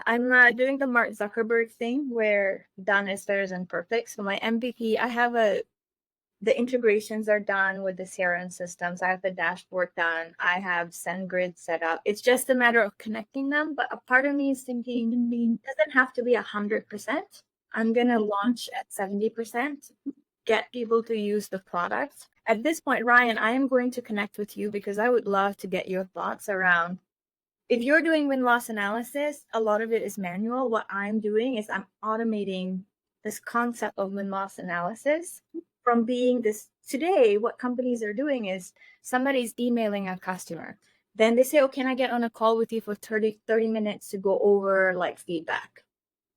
I'm doing the Mark Zuckerberg thing where done is better than perfect. So my MVP, the integrations are done with the CRM systems. I have the dashboard done. I have SendGrid set up. It's just a matter of connecting them. But a part of me is thinking it doesn't have to be 100%. I'm going to launch at 70%, get people to use the product. At this point, Ryan, I am going to connect with you because I would love to get your thoughts around. If you're doing win-loss analysis, a lot of it is manual. What I'm doing is I'm automating this concept of win-loss analysis from being this. Today, what companies are doing is somebody's emailing a customer. Then they say, oh, can I get on a call with you for 30 minutes to go over like feedback?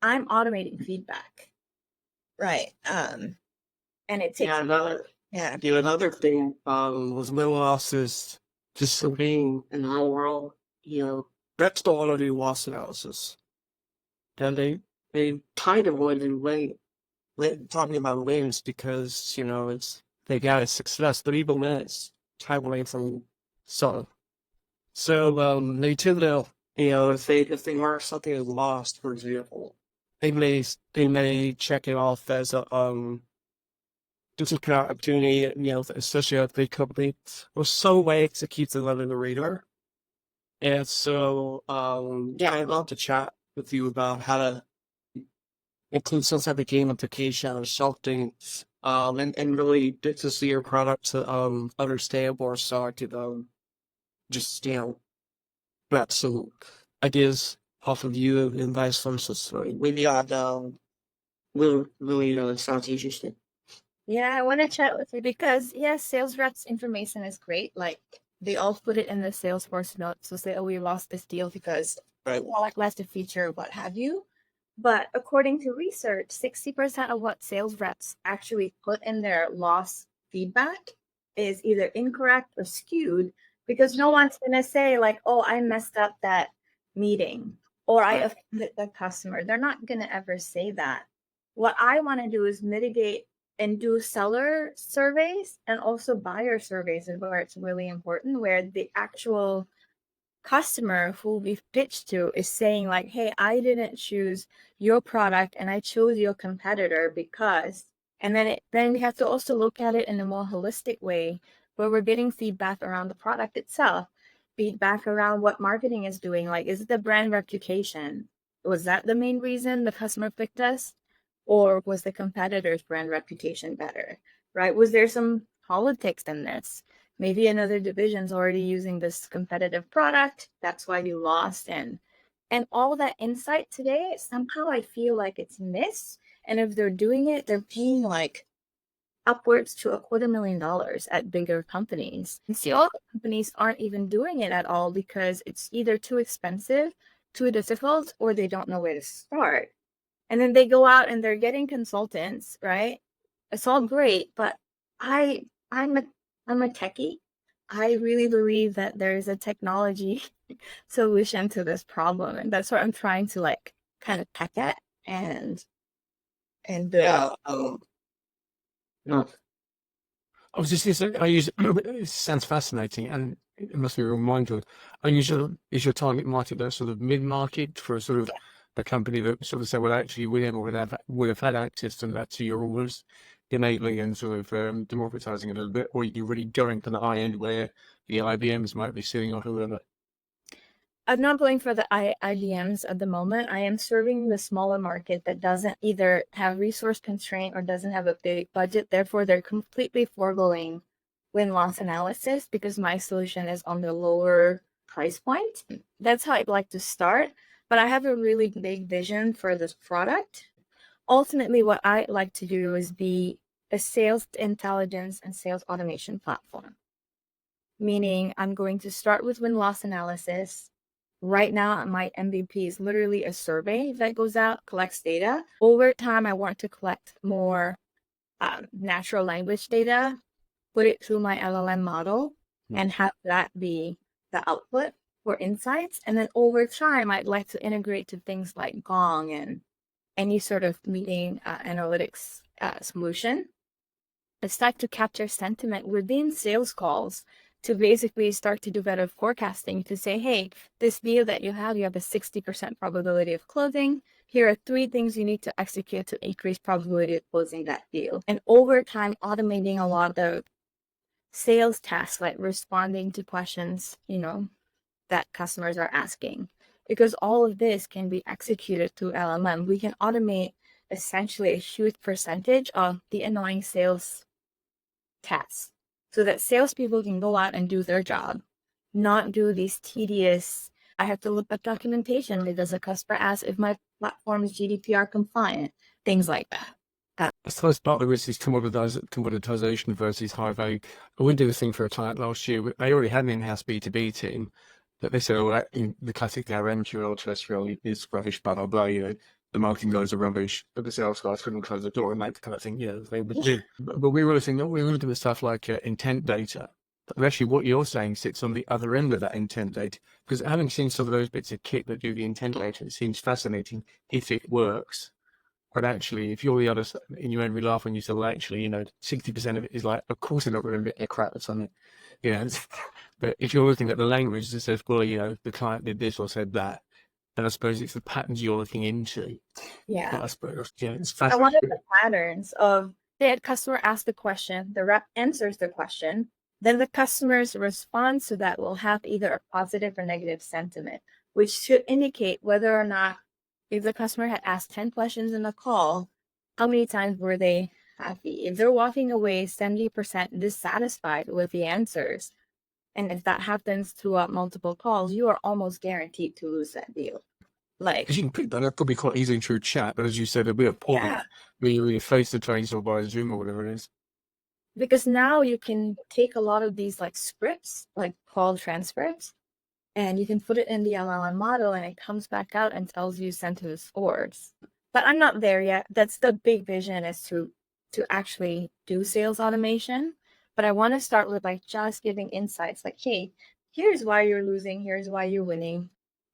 I'm automating feedback. Right. And it takes. Another thing was win-loss is just for being in our world, reps don't want to do loss analysis. And they kind of want to talking about wins because, they got a success, but even when it's time away from some. So they tend to, if they learn something is lost, for example, they may check it off as a just an opportunity, especially at a big company. There's some ways to keep them under the radar. And so, I'd love to chat with you about how to include some type of gamification or something, and really get to see your product to understand more, so I could just grab some ideas off of you and vice versa. So maybe really sounds interesting. Yeah, I want to chat with you because yes, sales reps information is great. Like they all put it in the Salesforce notes. So say, oh, we lost this deal because like less the feature, what have you. But according to research, 60% of what sales reps actually put in their loss feedback is either incorrect or skewed because no one's going to say like, oh, I messed up that meeting or I offended the customer. They're not going to ever say that. What I want to do is mitigate and do seller surveys and also buyer surveys where it's really important, where the actual customer who we've pitched to is saying like, hey, I didn't choose your product and I chose your competitor because, and then we have to also look at it in a more holistic way where we're getting feedback around the product itself, feedback around what marketing is doing. Like, is it the brand reputation? Was that the main reason the customer picked us? Or was the competitor's brand reputation better, right? Was there some politics in this? Maybe another division's already using this competitive product. That's why you lost. And all that insight today, somehow I feel like it's missed. And if they're doing it, they're paying like upwards to $250,000 at bigger companies. And see, all the companies aren't even doing it at all because it's either too expensive, too difficult, or they don't know where to start. And then they go out and they're getting consultants, right? It's all great, but I'm a techie. I really believe that there is a technology solution to this problem, and that's what I'm trying to like kind of peck at and no. I was just saying, it sounds fascinating, and it must be a reminder. Is your target market that sort of mid-market for sort of the company that sort of say, well, actually, we would have had access to that to your orders, innately and sort of democratizing it a little bit, or you're really going to the high end where the IBMs might be sitting or whoever? I'm not going for the IBMs at the moment. I am serving the smaller market that doesn't either have resource constraint or doesn't have a big budget. Therefore, they're completely foregoing win-loss analysis because my solution is on the lower price point. That's how I'd like to start. But I have a really big vision for this product. Ultimately, what I'd like to do is be a sales intelligence and sales automation platform. Meaning I'm going to start with win-loss analysis. Right now, my MVP is literally a survey that goes out, collects data. Over time, I want to collect more natural language data, put it through my LLM model, and have that be the output for insights. And then over time, I'd like to integrate to things like Gong and any sort of meeting analytics solution. It's like to capture sentiment within sales calls to basically start to do better forecasting to say, hey, this deal that you have a 60% probability of closing. Here are 3 things you need to execute to increase probability of closing that deal. And over time, automating a lot of the sales tasks, like responding to questions, that customers are asking. Because all of this can be executed through LLM. We can automate essentially a huge percentage of the annoying sales tasks so that salespeople can go out and do their job, not do these tedious, I have to look up documentation because a customer asks if my platform is GDPR compliant, things like that. I suppose part of the risk is commoditization versus high value. I went to a thing for a client last year. They already had an in-house B2B team, but they said, "Oh, the classic LLM terrestrial is rubbish, blah blah blah." The marketing guys are rubbish, but the sales guys couldn't close the door and that kind of thing. Yeah, they would do. But we were thinking, we were doing stuff like intent data. But actually, what you're saying sits on the other end of that intent data. Because having seen some of those bits of kit that do the intent data, it seems fascinating if it works. But actually, if you're the other side, and you only laugh when you say, well, actually, 60% of it is like, of course they're not going to get their crap or something. But if you're looking at the language that says, well, the client did this or said that, then I suppose it's the patterns you're looking into. Yeah. But I suppose, it's I fascinating. wanted the patterns of the customer asks the question, the rep answers the question, then the customer's response to that will have either a positive or negative sentiment, which should indicate whether or not, if the customer had asked 10 questions in a call, how many times were they happy? If they're walking away 70% dissatisfied with the answers, and if that happens throughout multiple calls, you are almost guaranteed to lose that deal. Because you can pick that up probably quite easily through chat, but as you said, it'll be a point where you're face to face or by Zoom or whatever it is. Because now you can take a lot of these scripts, like call transcripts, and you can put it in the LLM model and it comes back out and tells you sentence scores. But I'm not there yet. That's the big vision, is to actually do sales automation. But I want to start with just giving insights like, hey, here's why you're losing, here's why you're winning.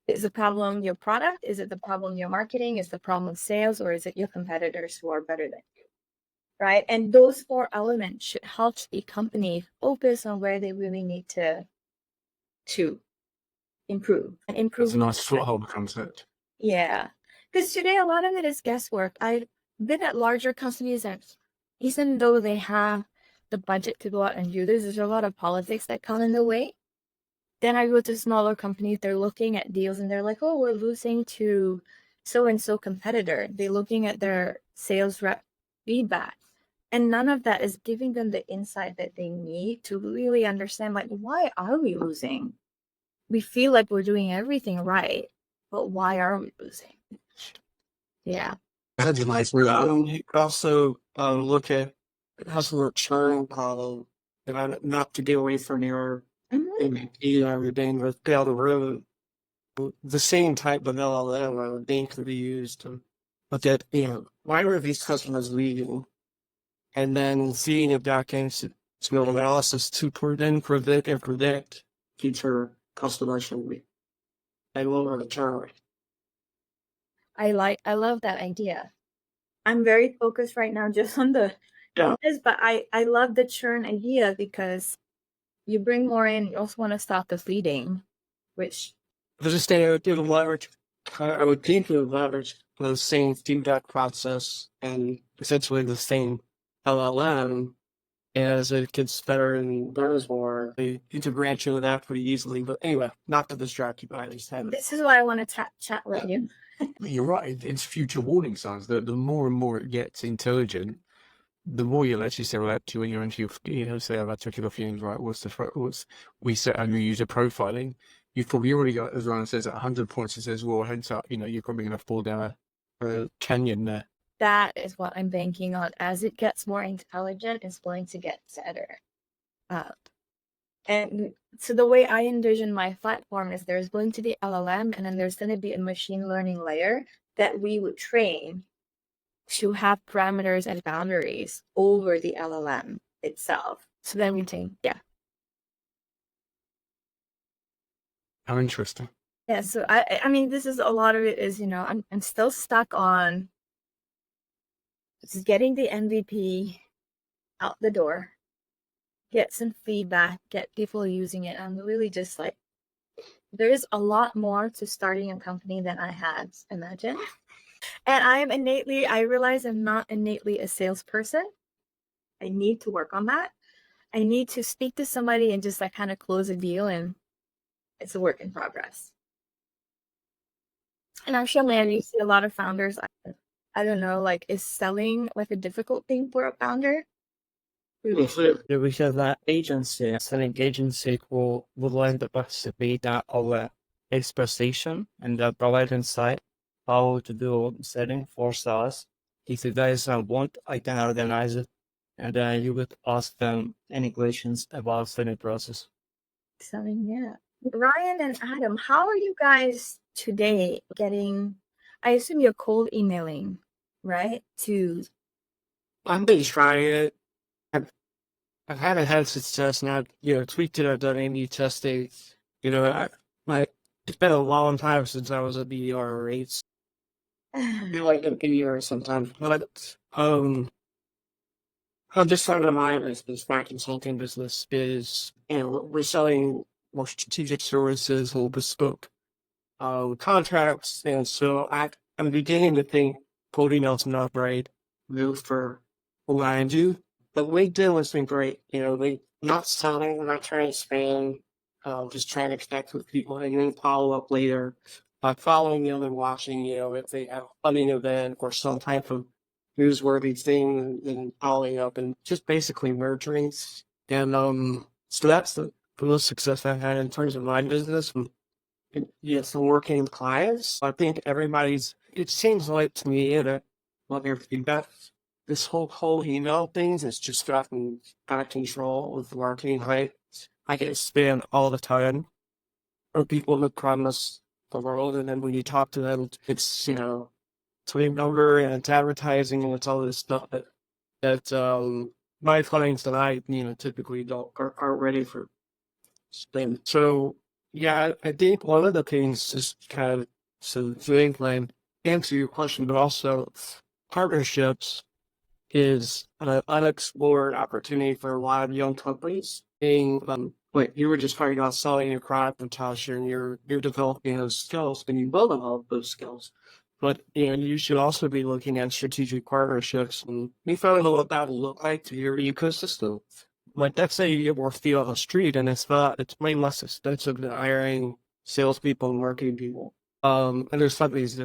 Is the problem your product? Is it the problem your marketing? Is the problem sales? Or is it your competitors who are better than you? Right? And those 4 elements should help the company focus on where they really need to improve. That's a nice foothold concept. Yeah. Because today a lot of it is guesswork. I've been at larger companies and even though they have the budget to go out and do this, there's a lot of politics that come in the way. Then I go to smaller companies, they're looking at deals and they're like, oh, we're losing to so-and-so competitor. They're looking at their sales rep feedback. And none of that is giving them the insight that they need to really understand, why are we losing? We feel like we're doing everything right, but why are we losing? Yeah. That's nice. Also, look at customer churn, not to get away from your being with down the road. The same type of LLM being could be used to look at, why were these customers leaving? And then seeing if that can skill analysis to then predict future customers should be and lower the churn rate. I love that idea. I'm very focused right now just on the but I love the churn idea because you bring more in, you also want to stop the fleeting, which I just think I would think to leverage the same feedback process and essentially the same LLM as it gets better and learns more. They integrate with that pretty easily. But anyway, not to distract you by these habits. This is why I want to chat with you. You're right. It's future warning signs. The more and more it gets intelligent, the more you'll actually say, well, actually, when you're into your, say, I've took your feelings, right? We set under user profiling. You've probably already got, as Ryan says, 100 points. It says, well, heads up, you're probably going to fall down a canyon there. That is what I'm banking on. As it gets more intelligent, it's going to get better. And so the way I envision my platform is there's going to be LLM, and then there's going to be a machine learning layer that we would train to have parameters and boundaries over the LLM itself. So then we think, How interesting. Yeah, so I mean, this is a lot of it is, I'm still stuck on just getting the MVP out the door, get some feedback, get people using it. I'm really just like, there is a lot more to starting a company than I had imagined. And I realize I'm not innately a salesperson. I need to work on that. I need to speak to somebody and just like kind of close a deal, and it's a work in progress. And I'm sure, man, you see a lot of founders. I don't know, like, is selling like a difficult thing for a founder? We have that agency, selling agency will lend the best to be that our exposition and provide insight how to do setting for SaaS. If you guys want, I can organize it, and you would ask them any questions about selling process. Selling, yeah. Ryan and Adam, how are you guys today getting? I assume you're cold emailing, right? To I'm been trying it. I haven't had success now, tweaked it, I've done A/B testing. It's been a long time since I was at BDR rates. I feel like a BDR sometimes. But I'm just starting to my business, my consulting business is, we're selling more strategic services, whole bespoke contracts, and so I'm beginning to think cold email's not right move for what I do. But LinkedIn has been great. Not selling, not trying to spam, just trying to connect with people and then follow up later. Following them and watching, if they have a funding event or some type of newsworthy thing and following up and just basically nurturing. And so that's the most success I've had in terms of my business. And yes, I'm working with clients. I think it seems like to me that love your feedback. This whole email things is just gotten out of control with marketing hype. I get spam all the time from people who promise the world, and then when you talk to them, it's tweet number and it's advertising and it's all this stuff that my clients that I typically aren't ready for spam. So yeah, I think one of the things is kind of doing plan answer your question, but also partnerships is an unexplored opportunity for a lot of young companies. Wait, you were just talking about selling your product, Natasha, and you're developing those skills, and you will develop those skills. But you should also be looking at strategic partnerships, and you found out what that will look like to your ecosystem. Like, let's say you get more feet on the street, and it's way less expensive than hiring salespeople and marketing people. And there's companies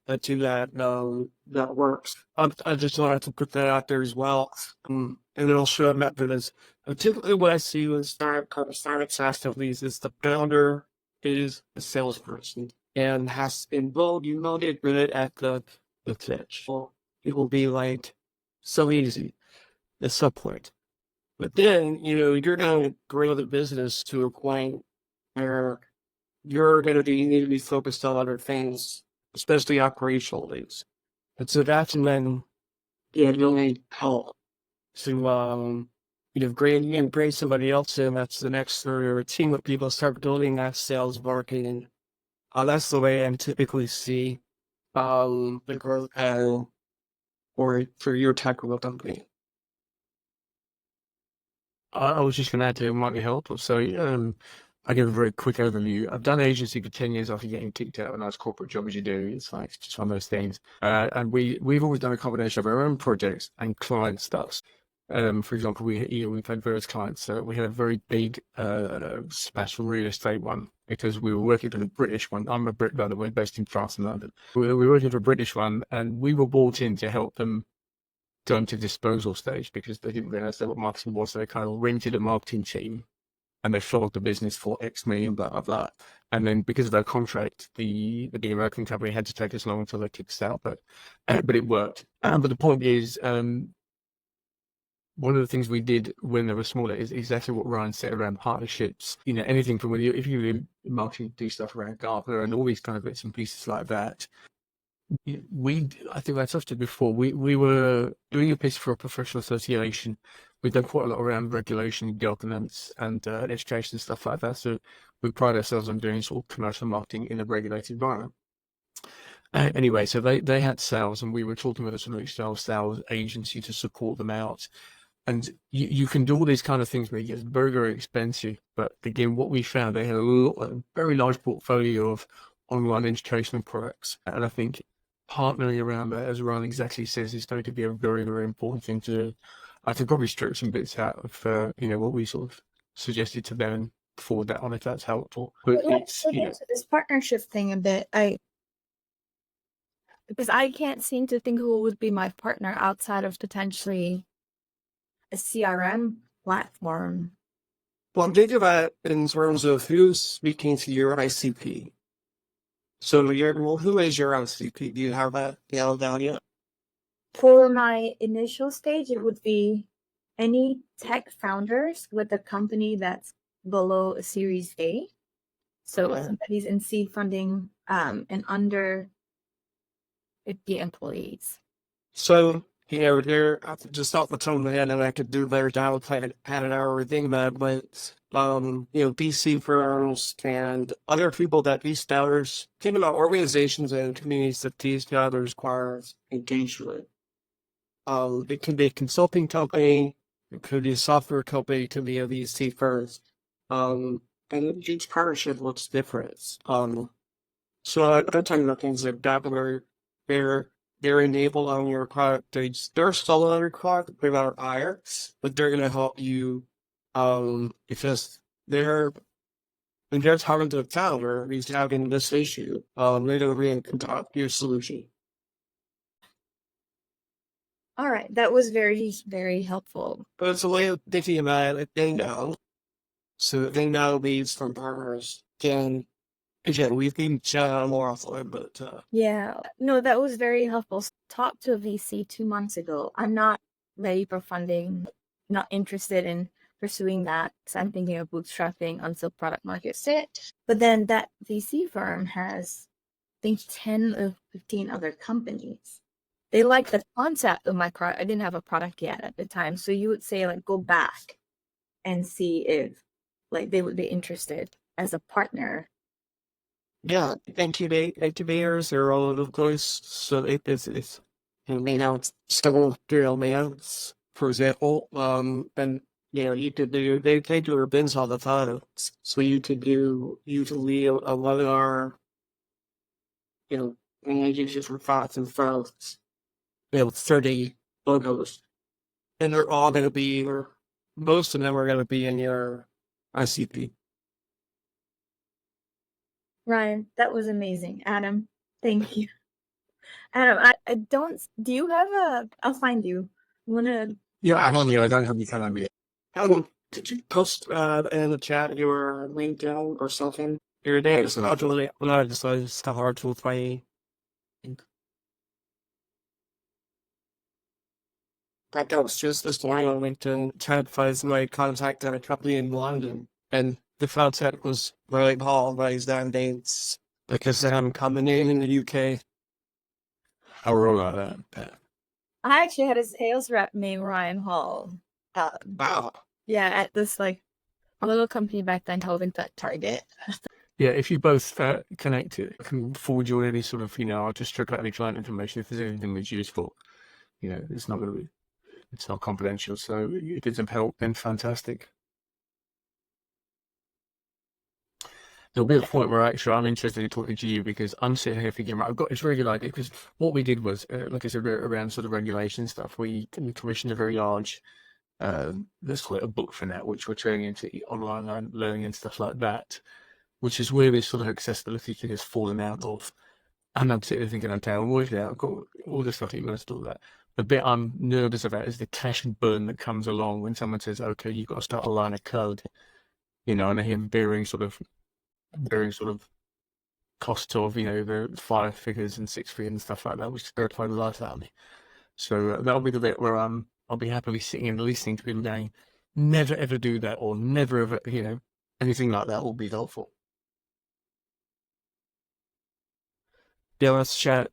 that do that works. I just wanted to put that out there as well. And it'll show a method as typically what I see with startup SaaS companies is the founder is a salesperson and has been molded good at the pitch. Well, it will be like so easy at some point. But then, you're going to grow the business to a point where you're going to need to be focused on other things, especially operational things. And so that's when you'll need help to, bring somebody else in. That's the next or a team of people start building that sales marketing. That's the way I typically see the growth or for your technical company. I was just going to add to it might be helpful. So, I give a very quick overview. I've done agency for 10 years after getting kicked out of a nice corporate job as you do. It's like just one of those things. And we've always done a combination of our own projects and client stuff. For example, we've had various clients. We had a very big special real estate one because we were working for the British one. I'm a Brit, by the way, based in France and London. We were working for a British one, and we were brought in to help them go into disposal stage because they didn't realize what marketing was. So they kind of rented a marketing team and they sold the business for X million, blah, blah, blah. And then because of their contract, the American company had to take us long until they kicked us out, but it worked. But the point is, one of the things we did when they were smaller is exactly what Ryan said around partnerships. Anything from if you in marketing, do stuff around Gartner and all these kind of bits and pieces like that. I think I touched it before. We were doing a piece for a professional association. We've done quite a lot around regulation, governance, and education and stuff like that. So we pride ourselves on doing sort of commercial marketing in a regulated environment. Anyway, so they had sales, and we were talking with a solution sales agency to support them out. And you can do all these kind of things, but it gets very, very expensive. But again, what we found, they had a very large portfolio of online educational products. And I think partnering around that, as Ryan exactly says, is going to be a very, very important thing to do. I could probably strip some bits out of, what we sort of suggested to them and forward that on if that's helpful. But Let's look into this partnership thing a bit. Because I can't seem to think who would be my partner outside of potentially a CRM platform. Well, think of that in terms of who's speaking to your ICP. So who is your ICP? Do you have that nailed down yet? For my initial stage, it would be any tech founders with a company that's below a Series A. So somebody's in seed funding and under 50 employees. So, there, just off the top of my head, and I could do better job had an hour thing about, but, VC firms and other people that these founders, think about organizations and communities that these founders require engagement. It can be a consulting company, it could be a software company, it could be a VC firm. And each partnership looks different. So I'm talking about things like that where they're enabled on your product. They're still on your product without hire, but they're gonna help you because they're talking to the founder who's having this issue. They're gonna really conduct your solution. All right, that was very, very helpful. But it's a way of thinking about it like they know. So they know leads from partners can again we can chat out more often, but Yeah, no, that was very helpful. Talked to a VC 2 months ago. I'm not ready for funding, not interested in pursuing that because I'm thinking of bootstrapping until product market fit. But then that VC firm has, I think, 10 or 15 other companies. They like the concept of my product. I didn't have a product yet at the time. So you would say, like, go back and see if, like, they would be interested as a partner. yeah, incubators are all over the place. So it's several drill layouts, for example. And you could do they do events all the time. So you could do usually a webinar, and you just for thoughts and folks. 30 logos. And they're all gonna be or most of them are gonna be in your ICP. Ryan, that was amazing. Adam, thank you. Adam, I don't, do you have I'll find you. Yeah, I don't have any kind of idea. Did you post in the chat your LinkedIn or something? Your day? It's not really, it's not hard to find. That was just this morning on LinkedIn. Chad finds my contact at a company in London, and the contact was really Paul, but he's down dates because I'm coming in the UK. I'll roll out that. I actually had a sales rep named Ryan Hall. Wow. Yeah, at this like a little company back then called Target. Yeah, if you both connect it, I can forward you any sort of, I'll just check out any client information if there's anything that's useful. It's not going to be, it's not confidential. So if it's of help, then fantastic. There'll be a point where actually I'm interested in talking to you because I'm sitting here thinking, I've got this really good idea. Because what we did was, like I said, around sort of regulation stuff, we commissioned a very large, let's call it a book for that, which we're turning into online learning and stuff like that, which is where this sort of accessibility thing has fallen out of. And I'm sitting there thinking, okay, I've got all this stuff, you must do that. The bit I'm nervous about is the cash burn that comes along when someone says, okay, you've got to start a line of code, and him bearing sort of costs of, the 5 figures and 6 figures and stuff like that, which terrified the life out of me. So that'll be the bit where I'll be happily sitting and listening to people going, never ever do that, or never ever, anything like that will be helpful. Yeah, let's chat.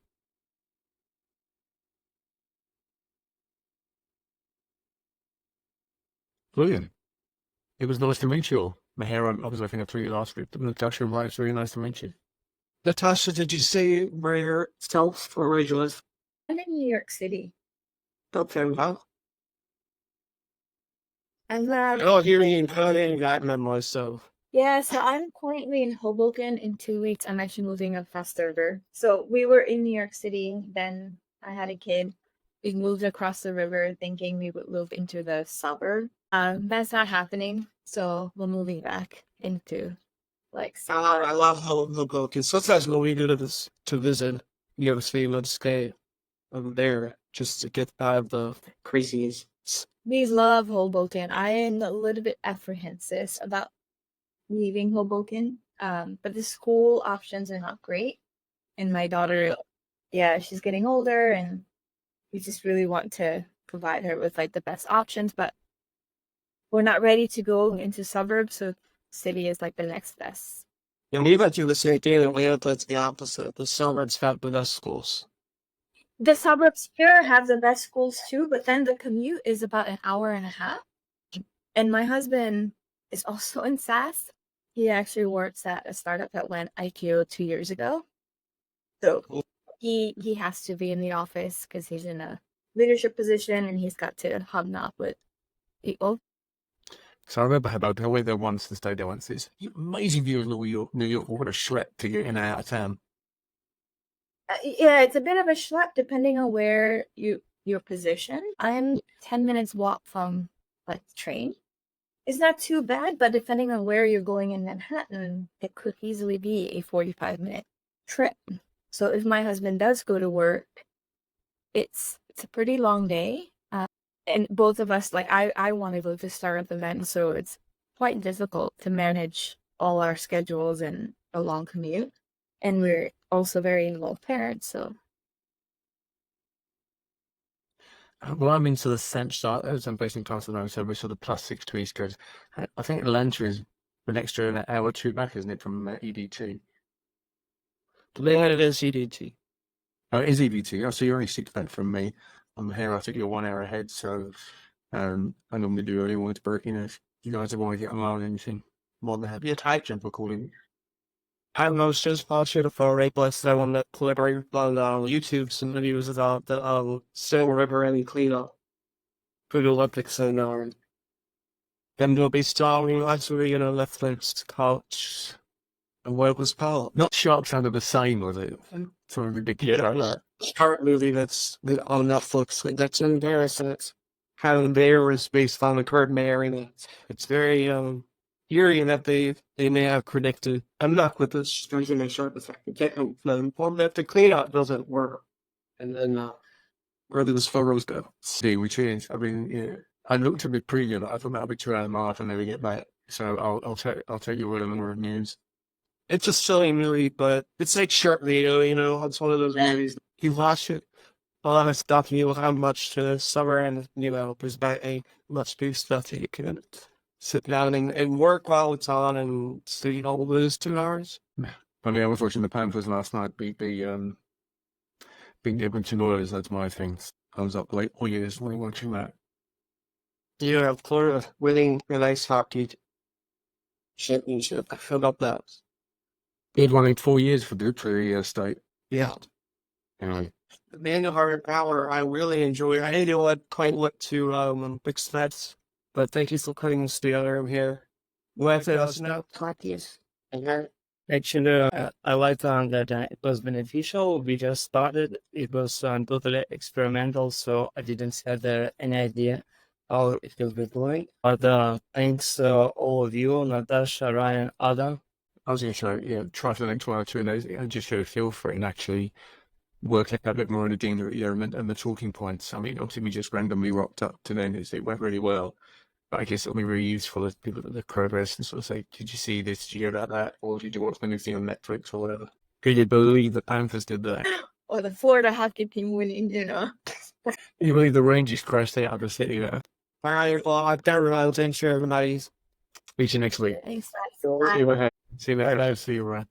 Brilliant. It was nice to meet you all. Mahara, I think I threw you last week. Natasha, right, it's really nice to meet you. Natasha, did you say where yourself or where you live? I'm in New York City. Okay, well, And Oh, here you got memoirs, so. yeah, so I'm currently in Hoboken. In 2 weeks, I'm actually moving across the river. So we were in New York City, then I had a kid. We moved across the river thinking we would move into the suburb. That's not happening. So we're moving back into like I love Hoboken. Sometimes when we go to this to visit New York City, let's stay there just to get out of the craziness. we love Hoboken. I am a little bit apprehensive about leaving Hoboken. But the school options are not great. And my daughter, yeah, she's getting older and we just really want to provide her with like the best options, but we're not ready to go into suburbs, so city is like the next best. And we went through the same thing in Atlanta, but it's the opposite. The suburbs have the best schools. The suburbs here have the best schools too, but then the commute is about an hour and a half. And my husband is also in SaaS. He actually works at a startup that went IPO 2 years ago. So he has to be in the office because he's in a leadership position and he's got to hobnob with people. So I remember about the way there once and stayed there once. This amazing view of New York. What a schlep to get in and out of town. Yeah, it's a bit of a schlep depending on where your position. I'm 10 minutes walk from like the train. It's not too bad, but depending on where you're going in Manhattan, it could easily be a 45-minute trip. So if my husband does go to work, it's a pretty long day. And both of us, like I want to go to startup event, so it's quite difficult to manage all our schedules and a long commute. And we're also very involved parents, so. Well, I'm into the Central side. As I'm based in Barcelona, so we're sort of +6 to East Coast. I think Atlanta is an extra hour or two back, isn't it, from EDT? Atlanta is EDT. Oh, it is EDT. Oh, so you're only 6 back from me. I'm here. I think you're 1 hour ahead. So I normally do early morning to Berkeley. If you guys want to get around anything, more than happy. A type jump calling. I was just watching a foray blessed I want to collaborate on YouTube some videos about the Silver River and cleanup for the Olympics and then there'll be starring actually Netflix couch and what it was called. Not Sharp sounded the same, was it? Something ridiculous like that. Shark movie that's on Netflix. Like, that's embarrassing. It's kind of there is based on the current mayor, and it's very eerie that they may have predicted. I'm not with this version of Sharp effect. You can't inform that the cleanup doesn't work, and then where those photos go. See, we changed. I mean, yeah, I looked a bit preview. I thought that'll be 2 hours and then we get back. So I'll take your word on the word news. It's a silly movie, but it's like Sharknado, it's one of those movies. You watch it, a lot of stuff, you will have much to the summer, and, there's not a much big stuff that you can sit down and work while it's on, and so you don't lose 2 hours. I mean, I was watching the Panthers last night, being Edmonton Oilers, that's my thing. I was up late all years when watching that. You have Florida winning a nice hockey championship. I filled up that. They'd won in 4 years for the state. Yeah. Anyway. Manual hard power, I really enjoy. I didn't quite what to expect, but thank you for putting this together. I'm here. What else now? Practice. Actually, I like that it was beneficial. We just started. It was totally experimental, so I didn't have any idea how it will be going. But thanks all of you, Natasha, Ryan, Adam. I was going to show, try for the next 1 or 2 days and just show a feel for it and actually work out a bit more on the Deanery element and the talking points. I mean, obviously we just randomly rocked up today and it went really well. But I guess it'll be really useful as people at the progress and sort of say, did you see this? Did you hear about that? Or did you watch anything on Netflix or whatever? Could you believe the Panthers did that? Or the Florida hockey team winning, You believe the Rangers crashed out of the city there? All right, well, I've got around to ensure everybody's. Speak to you next week. Thanks, See you later. See you around.